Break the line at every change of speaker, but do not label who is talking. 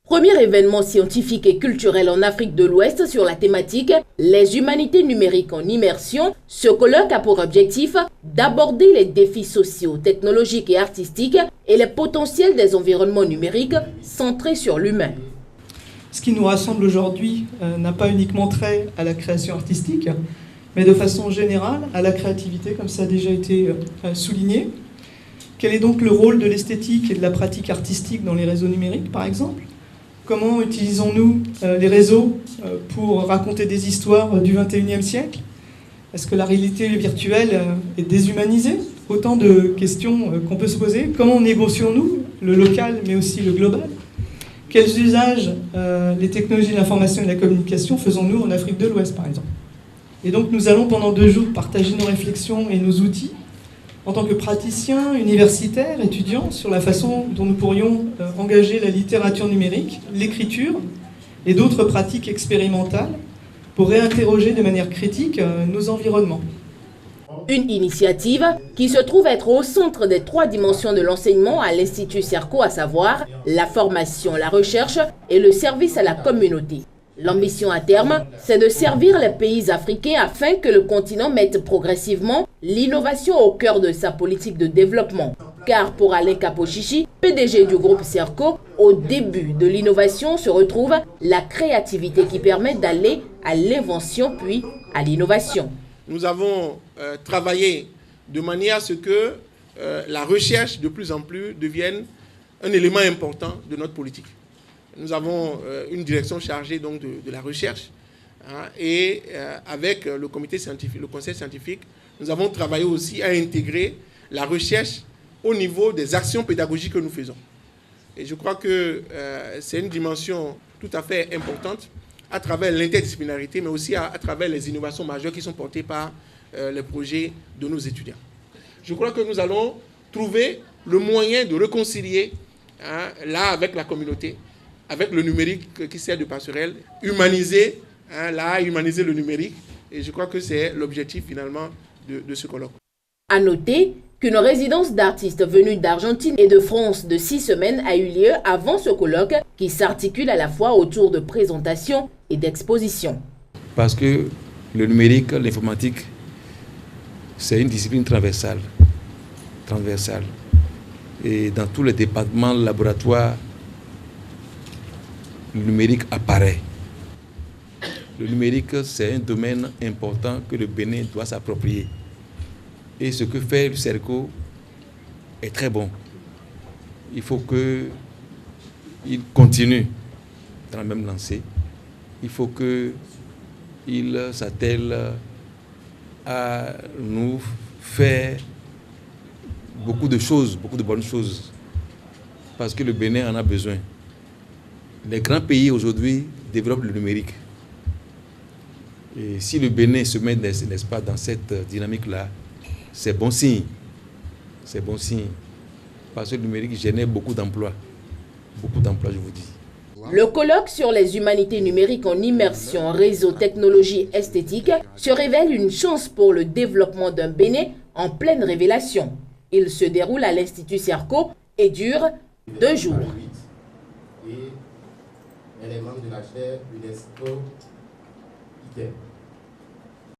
Premier événement scientifique et culturel en Afrique de l'Ouest sur la thématique « Les humanités numériques en immersion », ce colloque a pour objectif d'aborder les défis sociaux, technologiques et artistiques et les potentiels des environnements numériques centrés sur l'humain.
Ce qui nous rassemble aujourd'hui n'a pas uniquement trait à la création artistique, mais de façon générale à la créativité, comme ça a déjà été souligné. Quel est donc le rôle de l'esthétique et de la pratique artistique dans les réseaux numériques, par exemple ? Comment utilisons-nous les réseaux pour raconter des histoires du XXIe siècle ? Est-ce que la réalité virtuelle est déshumanisée ? Autant de questions qu'on peut se poser. Comment négocions-nous le local, mais aussi le global ? Quels usages les technologies de l'information et de la communication faisons-nous en Afrique de l'Ouest, par exemple ? Et donc nous allons pendant 2 jours partager nos réflexions et nos outils en tant que praticiens, universitaires, étudiants, sur la façon dont nous pourrions engager la littérature numérique, l'écriture et d'autres pratiques expérimentales pour réinterroger de manière critique nos environnements.
Une initiative qui se trouve être au centre des 3 dimensions de l'enseignement à l'Institut Serco, à savoir la formation, la recherche et le service à la communauté. L'ambition à terme, c'est de servir les pays africains afin que le continent mette progressivement l'innovation au cœur de sa politique de développement. Car pour Alain Kapochichi, PDG du groupe Serco, au début de l'innovation se retrouve la créativité qui permet d'aller à l'invention puis à l'innovation.
Nous avons travaillé de manière à ce que la recherche de plus en plus devienne un élément important de notre politique. Nous avons une direction chargée donc de la recherche et avec le comité scientifique, le conseil scientifique, nous avons travaillé aussi à intégrer la recherche au niveau des actions pédagogiques que nous faisons. Et je crois que c'est une dimension tout à fait importante à travers l'interdisciplinarité, mais aussi à travers les innovations majeures qui sont portées par les projets de nos étudiants. Je crois que nous allons trouver le moyen de réconcilier là avec la communauté, avec le numérique qui sert de passerelle, humaniser le numérique. Et je crois que c'est l'objectif finalement de ce colloque.
À noter qu'une résidence d'artistes venus d'Argentine et de France de 6 semaines a eu lieu avant ce colloque qui s'articule à la fois autour de présentations et d'expositions.
Parce que le numérique, l'informatique, c'est une discipline transversale. Et dans tous les départements, laboratoires, le numérique apparaît. Le numérique, c'est un domaine important que le Bénin doit s'approprier. Et ce que fait le Serco est très bon. Il faut qu'il continue dans la même lancée. Il faut qu'il s'attelle à nous faire beaucoup de choses, beaucoup de bonnes choses. Parce que le Bénin en a besoin. Les grands pays aujourd'hui développent le numérique. Et si le Bénin se met, n'est-ce pas, dans cette dynamique-là, c'est bon signe. C'est bon signe. Parce que le numérique génère beaucoup d'emplois. Beaucoup d'emplois, je vous dis.
Le colloque sur les humanités numériques en immersion, réseau, technologie, esthétique se révèle une chance pour le développement d'un Bénin en pleine révélation. Il se déroule à l'Institut Serco et dure 2 jours.
Et elle est membre de la chaire UNESCO ITER.